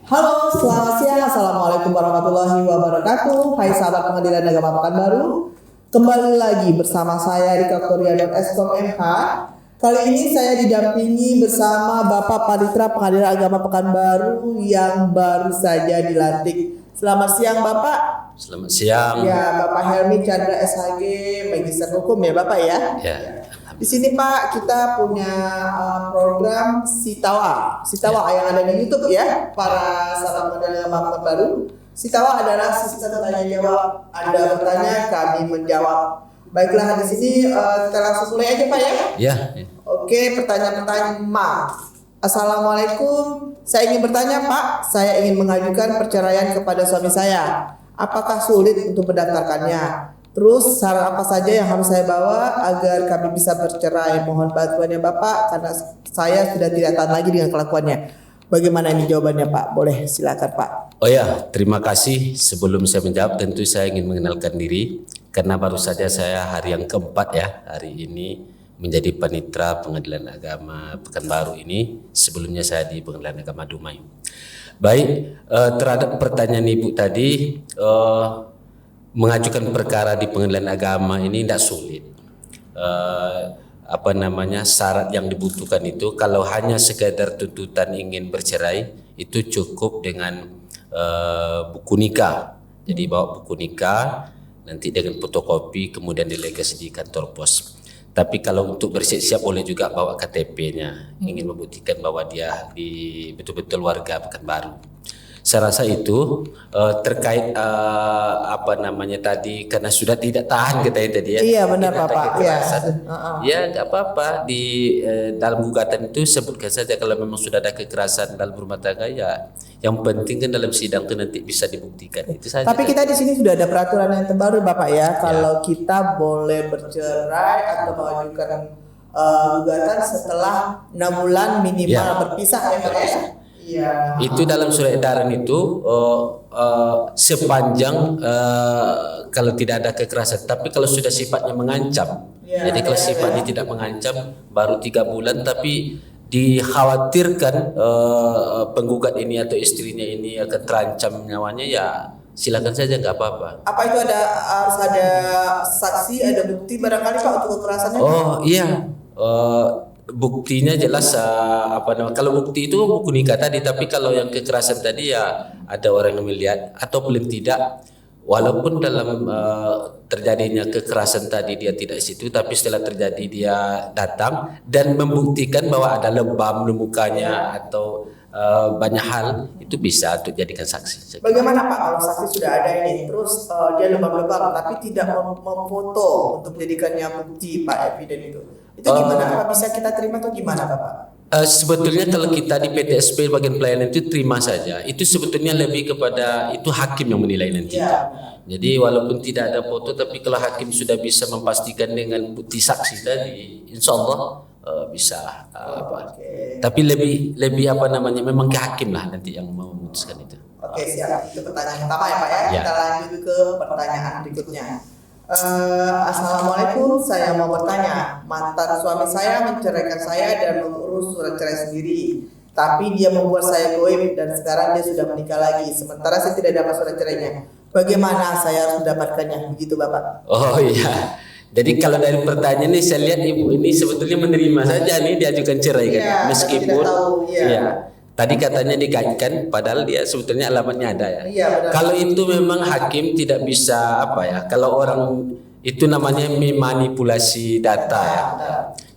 Halo, selamat siang. Assalamualaikum warahmatullahi wabarakatuh. Hai sahabat Pengadilan Agama Pekanbaru. Kembali lagi bersama saya Rika Koryadon Eskom MH. Kali ini saya didampingi bersama Bapak Panitera Pengadilan Agama Pekanbaru yang baru saja dilantik. Selamat siang Bapak. Selamat siang. Ya, Bapak Helmi Chandra SHG, Magister Hukum ya Bapak ya. Ya. Di sini Pak, kita punya program Sitawa yang ada di YouTube ya, para sahabat Pengadilan Agama Pekanbaru. Sitawa adalah sistem tanya jawab. Anda bertanya, kami menjawab. Baiklah, di sini kita langsung mulai aja Pak ya. Ya. Oke, pertanyaan pertama. Assalamualaikum. Saya ingin bertanya Pak, saya ingin mengajukan perceraian kepada suami saya. Apakah sulit untuk mendaftarkannya? Terus syarat apa saja yang harus saya bawa agar kami bisa bercerai? Mohon bantuannya Bapak karena saya sudah tidak tahan lagi dengan kelakuannya. Bagaimana ini jawabannya Pak? Boleh silakan Pak. Oh ya, terima kasih. Sebelum saya menjawab, tentu saya ingin mengenalkan diri karena baru saja saya hari yang keempat ya hari ini menjadi panitera Pengadilan Agama Pekanbaru ini. Sebelumnya saya di Pengadilan Agama Dumai. Baik, terhadap pertanyaan Ibu tadi, mengajukan perkara di Pengadilan Agama ini tidak sulit. Syarat yang dibutuhkan itu kalau hanya sekedar tuntutan ingin bercerai itu cukup dengan buku nikah. Jadi bawa buku nikah nanti dengan fotokopi kemudian delegasi di kantor pos. Tapi kalau untuk bersiap-siap boleh juga bawa KTP-nya, ingin membuktikan bahwa dia betul-betul warga Pekanbaru. Saya rasa itu terkait tadi karena sudah tidak tahan katanya tadi ya. Iya benar Bapak. Ya nggak apa-apa di dalam gugatan itu sebutkan saja kalau memang sudah ada kekerasan dalam rumah tangga ya. Yang penting kan dalam sidang itu nanti bisa dibuktikan itu saja. Tapi kita di sini sudah ada peraturan yang terbaru Bapak ya. Kalau kita boleh bercerai atau mengajukan gugatan setelah 6 bulan minimal berpisah ya Pak ya. Ya. Itu dalam surat edaran itu sepanjang kalau tidak ada kekerasan. Tapi kalau sudah sifatnya mengancam, jadi kalau sifatnya tidak mengancam baru 3 bulan, tapi dikhawatirkan penggugat ini atau istrinya ini akan terancam nyawanya, ya silakan saja nggak apa-apa. Apa itu harus ada saksi, ada bukti barangkali Pak untuk kekerasannya? Oh iya. Buktinya jelas kalau bukti itu buku nikah tadi, tapi kalau yang kekerasan tadi ya ada orang yang melihat atau paling tidak walaupun dalam terjadinya kekerasan tadi dia tidak di situ, tapi setelah terjadi dia datang dan membuktikan bahwa ada lebam di mukanya atau banyak hal, itu bisa untuk jadikan saksi. Bagaimana Pak kalau saksi sudah ada ini terus dia lebam-lebam tapi tidak memfoto untuk menjadikannya bukti Pak eviden itu gimana? Apa bisa kita terima atau gimana Bapak? Sebetulnya kalau kita di PTSP bagian pelayanan itu terima saja. Itu sebetulnya lebih kepada itu hakim yang menilai nanti. Ya. Jadi walaupun tidak ada foto, tapi kalau hakim sudah bisa memastikan dengan bukti saksi tadi, insya Allah bisa. Tapi lebih memang ke hakim lah nanti yang memutuskan itu. Oke siap. Itu pertanyaan pertama ya Pak ya. Kita lanjut ke pertanyaan berikutnya. Assalamualaikum, saya mau bertanya. Mantan suami saya menceraikan saya dan mengurus surat cerai sendiri. Tapi dia membuat saya goib dan sekarang dia sudah menikah lagi. Sementara saya tidak dapat surat cerainya. Bagaimana saya harus mendapatkannya? Begitu Bapak. Oh iya. Jadi kalau dari pertanyaan ini saya lihat ibu ini sebetulnya menerima saja nih diajukan cerai kan. Ya, meskipun tadi katanya dikaitkan, padahal dia sebetulnya alamatnya ada ya. Iya, kalau itu memang hakim tidak bisa kalau orang itu namanya memanipulasi data ya.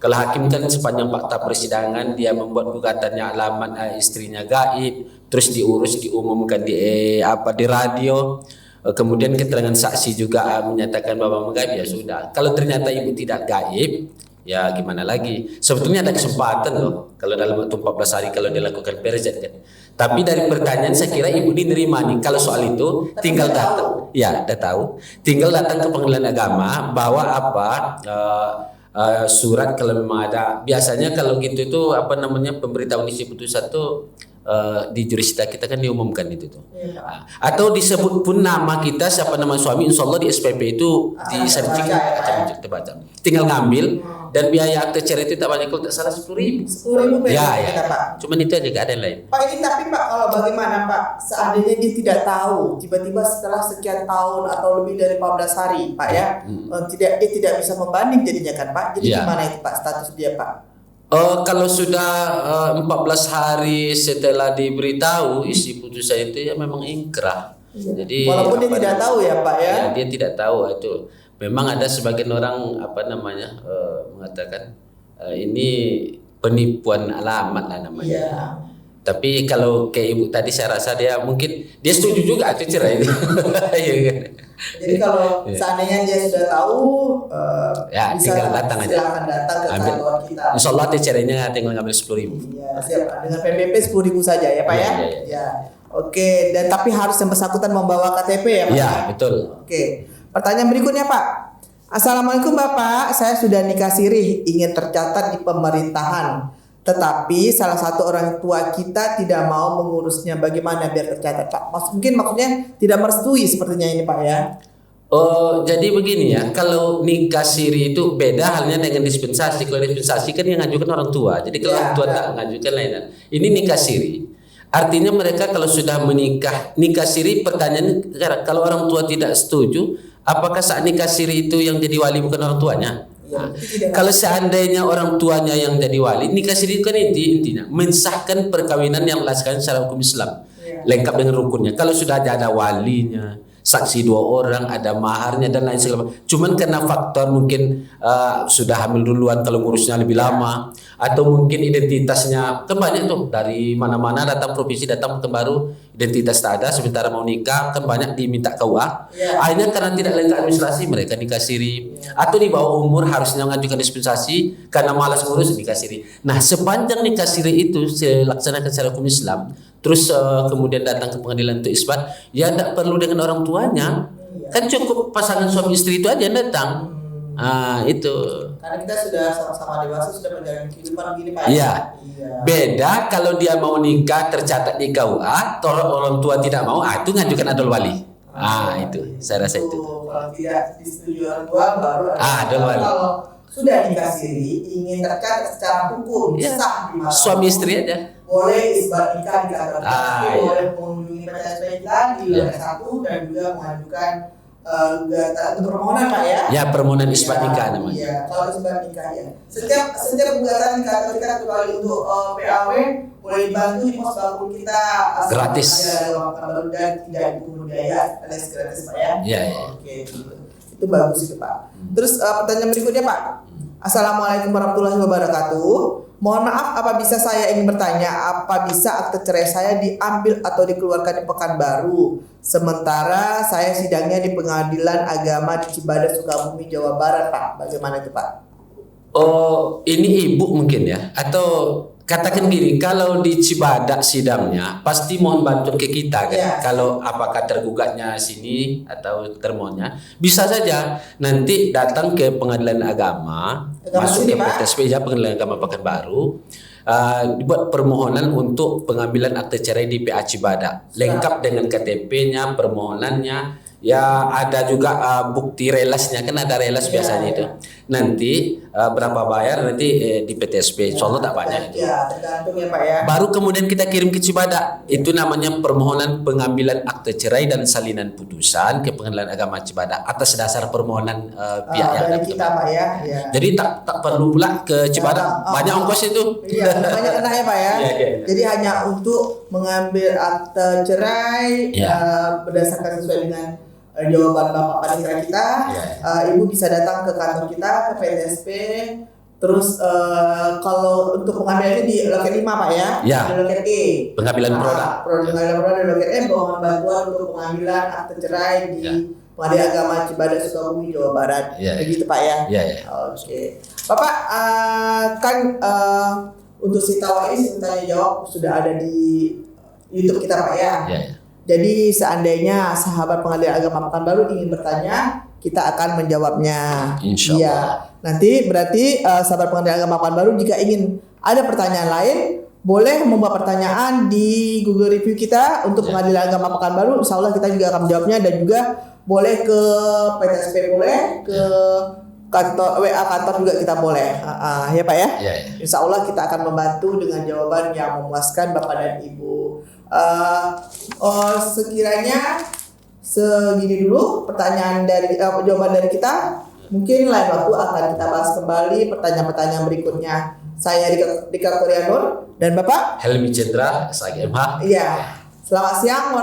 Kalau hakim kan sepanjang fakta persidangan dia membuat gugatannya alamat istrinya gaib, terus diumumkan di radio. Kemudian keterangan saksi juga menyatakan bahwa gaib, ya sudah. Kalau ternyata ibu tidak gaib, ya gimana lagi? Sebetulnya ada kesempatan loh kalau dalam waktu 14 hari kalau dilakukan perzet kan. Tapi dari pertanyaan saya kira ibu diterima nih. Kalau soal itu tinggal datang. Ya, udah tahu. Tinggal datang ke Pengadilan Agama bawa surat kalau memang ada. Biasanya kalau gitu itu pemberitahuan isi putusan itu di jurusita kita kan diumumkan itu tuh. Iya, Pak. Atau disebut pun nama kita, siapa nama suami, insya Allah di SPP itu disearching terbaca. Tinggal ngambil dan biaya akte cerai itu tak banyak, kalau tak salah 10.000. 10.000 Ya, kita, Pak. Cuman itu aja, gak ada yang lain. Pak, ini tapi Pak, kalau bagaimana Pak, seandainya dia tidak tahu, tiba-tiba setelah sekian tahun atau lebih dari 14 hari Pak ya, dia tidak bisa membanding jadinya kan Pak, jadi gimana itu Pak status dia Pak? Kalau sudah 14 hari setelah diberitahu isi putusan itu ya memang ingkrah. Jadi walaupun dia tidak tahu ya Pak ya. Ya, dia tidak tahu itu. Memang ada sebagian orang mengatakan ini penipuan alamat lah namanya. Iya. Tapi kalau kayak ibu tadi saya rasa dia mungkin dia setuju juga itu cerai itu. Jadi kalau seandainya dia sudah tahu, ya bisa tinggal datang aja. silakan datang ke kantor kita. Insya Allah dia cerainya tinggal ngambil 10.000. Iya, siap Pak. Dengan PPP 10.000 saja ya Pak ya. Ya. Oke, dan tapi harus yang bersangkutan membawa KTP ya Pak. Iya, betul. Oke. Pertanyaan berikutnya Pak. Assalamualaikum Bapak, saya sudah nikah sirih, ingin tercatat di pemerintahan. Tetapi salah satu orang tua kita tidak mau mengurusnya. Bagaimana biar tercatat Pak? Maksudnya tidak merestui sepertinya ini Pak ya. Jadi begini ya, kalau nikah siri itu beda halnya dengan dispensasi. Kalau dispensasi kan yang ngajukan orang tua. Jadi kalau orang tua tak mengajukan lainnya. Ini nikah siri. Artinya mereka kalau sudah nikah siri, pertanyaannya kalau orang tua tidak setuju, apakah saat nikah siri itu yang jadi wali bukan orang tuanya? Nah, kalau seandainya orang tuanya yang jadi wali, nikah siri kan intinya mensahkan perkawinan yang dilaksanakan secara hukum Islam, lengkap dengan rukunnya. Kalau sudah ada walinya, saksi 2 orang, ada maharnya dan lain segala. Cuman karena faktor mungkin sudah hamil duluan, kalau ngurusnya lebih lama, atau mungkin identitasnya kan banyak tuh dari mana-mana datang provinsi, datang ke baru identitas tak ada, sementara mau nikah kan banyak diminta KUA. Akhirnya karena tidak lengkap administrasi mereka nikah siri, atau di bawah umur harusnya mengajukan dispensasi karena malas ngurus nikah siri. Nah, sepanjang nikah siri itu dilaksanakan secara hukum Islam, terus kemudian datang ke pengadilan untuk isbat, ya tidak perlu dengan orang tuanya, kan cukup pasangan suami istri itu aja yang datang. Itu. Karena kita sudah sama-sama dewasa, sudah menjalani kehidupan begini Pak. Iya. Beda kalau dia mau nikah tercatat di KUA, orang tua tidak mau, itu ngajukan adol wali. Itu saya rasa itu. Kalau tidak disetujui orang tua baru adol wali. Kalau sudah nikah siri, ingin tercatat secara hukum, sah di mana? Suami istri aja. Boleh isbat nikah di kantor kita, boleh mengunjungi PTSP kita di lantai 1 dan juga mengajukan gugatan untuk permohonan Pak ya. Ya, permohonan isbat nikah namanya. Iya, kalau isbat nikah ya. Setiap gugatan di kantor kita kecuali untuk PAW boleh dibantu di pos bakul kita gratis. Dan tidak dipungut biaya, alias gratis Pak ya. Iya. Oke, itu bagus itu Pak. Terus pertanyaan berikutnya Pak. Assalamualaikum warahmatullahi wabarakatuh. Mohon maaf, apa bisa saya ingin bertanya, apa bisa akte cerai saya diambil atau dikeluarkan di Pekanbaru, sementara saya sidangnya di Pengadilan Agama di Cibadas, Sukabumi, Jawa Barat, Pak? Bagaimana itu, Pak? Ini ibu mungkin ya, atau katakan gini, kalau di Cibadak sidangnya pasti mohon bantu ke kita kan. Kalau apakah tergugatnya sini atau termohonnya, bisa saja nanti datang ke Pengadilan Agama, masuk ke PTSP ya, Pengadilan Agama Pekanbaru, dibuat permohonan untuk pengambilan akte cerai di PA Cibadak, lengkap dengan KTP-nya, permohonannya. Ya ada juga bukti relasnya, kan ada relas biasanya itu. Nanti berapa bayar nanti di PTSP, insya Allah tak banyak itu. Ya, tergantung ya Pak ya. Baru kemudian kita kirim ke Cibadak. Itu namanya permohonan pengambilan akte cerai dan salinan putusan ke Pengadilan Agama Cibadak atas dasar permohonan pihak yang dari kita Pak ya. Jadi tak perlu pula ke Cibadak. Banyak ongkos itu. Iya, banyak kena ya Pak ya. Jadi hanya untuk mengambil akte cerai berdasarkan sesuai dengan jawaban Bapak Panitera kita, Ibu bisa datang ke kantor kita, ke PTSP. Terus kalau untuk pengambilannya di loket 5 Pak ya, di loket E. Pengambilan produk. Pengambilan produk di loket E, mohon bantuan untuk pengambilan akte cerai di Pengadilan Agama Cibadas, Sukabumi, Jawa Barat. Begitu Pak ya. Oke. Bapak kan untuk si Tawais tanya jawab sudah ada di YouTube kita Pak ya. Jadi seandainya sahabat Pengadilan Agama Pekanbaru ingin bertanya, kita akan menjawabnya. Insya Allah. Nanti berarti sahabat Pengadilan Agama Pekanbaru jika ingin ada pertanyaan lain, boleh membuat pertanyaan di Google Review kita untuk Pengadilan Agama Pekanbaru. Insya Allah kita juga akan menjawabnya, dan juga boleh ke PTSP, boleh ke kantor WA kantor juga kita boleh. Ya Pak ya. Ya, ya. Insya Allah kita akan membantu dengan jawaban yang memuaskan Bapak dan Ibu. Sekiranya segini dulu pertanyaan dari jawaban dari kita. Mungkin lain waktu akan kita bahas kembali pertanyaan-pertanyaan berikutnya. Saya Dika Kurnianur dan Bapak Helmi Cendra, SAGMH. Iya. Selamat siang.